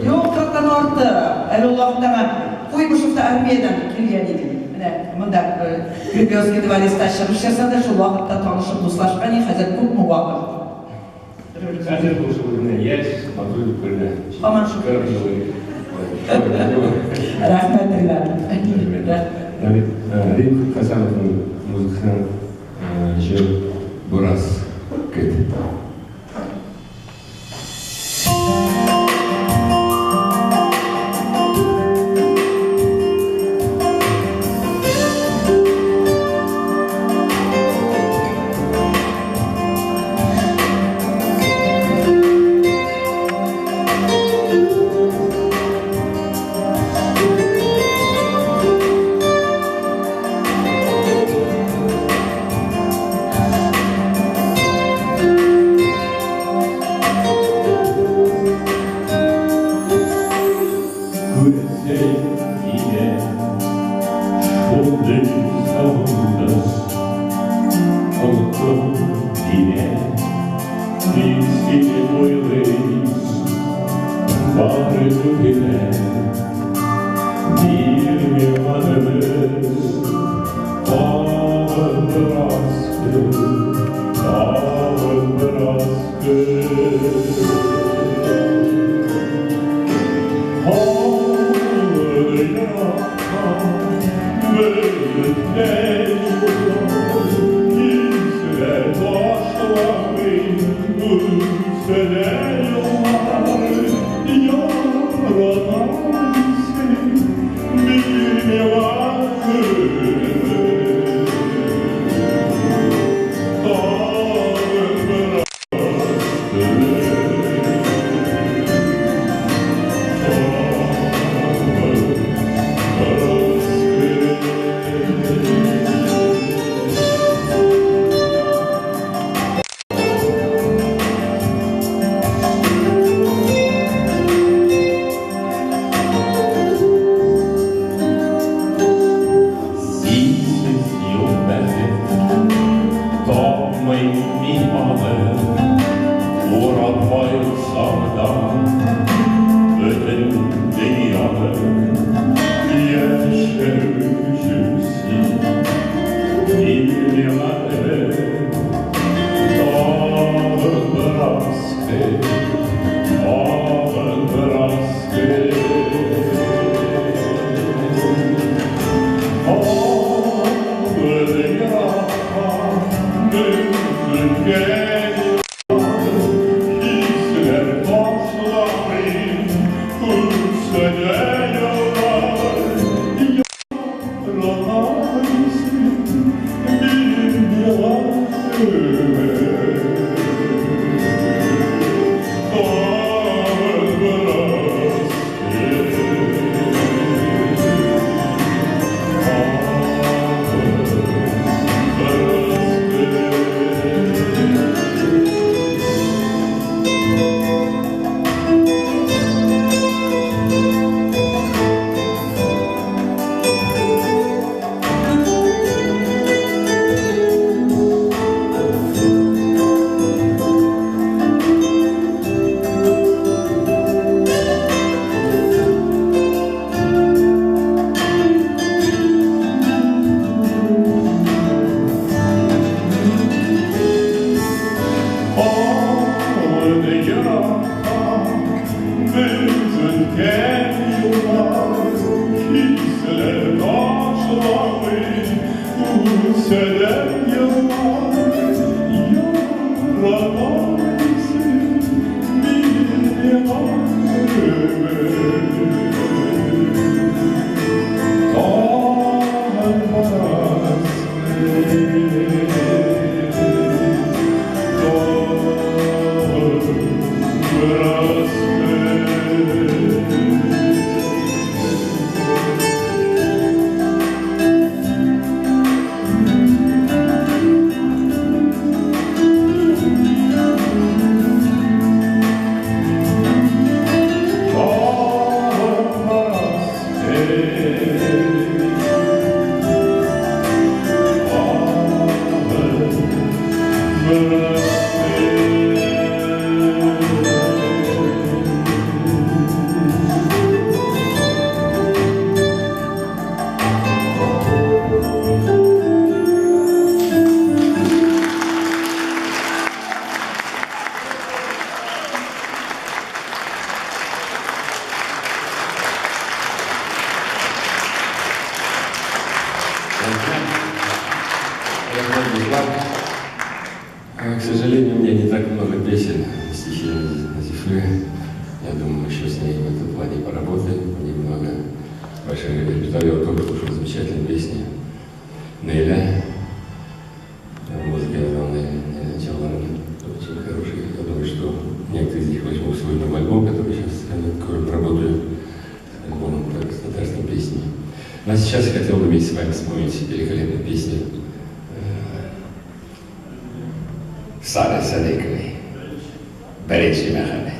Yok, Kanorta, Erulah'tan Kuybuşuv'da Armiye'den kirgen idi. Mında Kripyozki dvariz taşırmış yasada şu vakitte tanışıp dostlaşkan hazır kut mu vakit? Hazır buluşulduğuna yes, mazur birine. Aman şükür. Rahmetliler. Yani Rik Hasanov'un müzikten je Boras Kete. сожалению, у меня не так много песен, стихи Назифы. Я думаю, еще с ней в этом плане поработаем немного. В вашем репертуаре я тоже слушал замечательные песни. Нейля, музыка начала очень хорошая. Я думаю, что некоторые из них возьму в свой новый альбом, который сейчас я работаю, альбомом с татарской песней. Ну а сейчас я хотел бы вместе с вами вспомнить великолепную песню Сары Садыковой. Беречи Махане.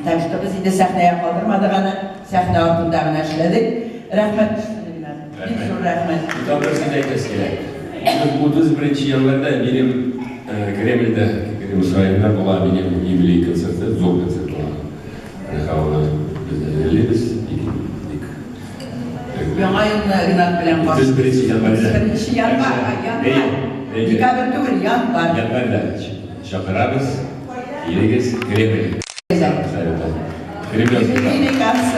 Так что biz Şimdi sahneye kaldırmadığını, sahne altında işledik. Rahmet. Rahmet. Там всегда кескеле. 31 январда benim Кремльде, Кремльсайында була benim юбилей концерты, зор концерт була. Хавна Лебес, Яңа елны Ринат белән 31 январда. 31 январь. Декабрь түгел, январь. Январда шақырабыз, елегіз Кремль. Кремль. Юбилейный концерт.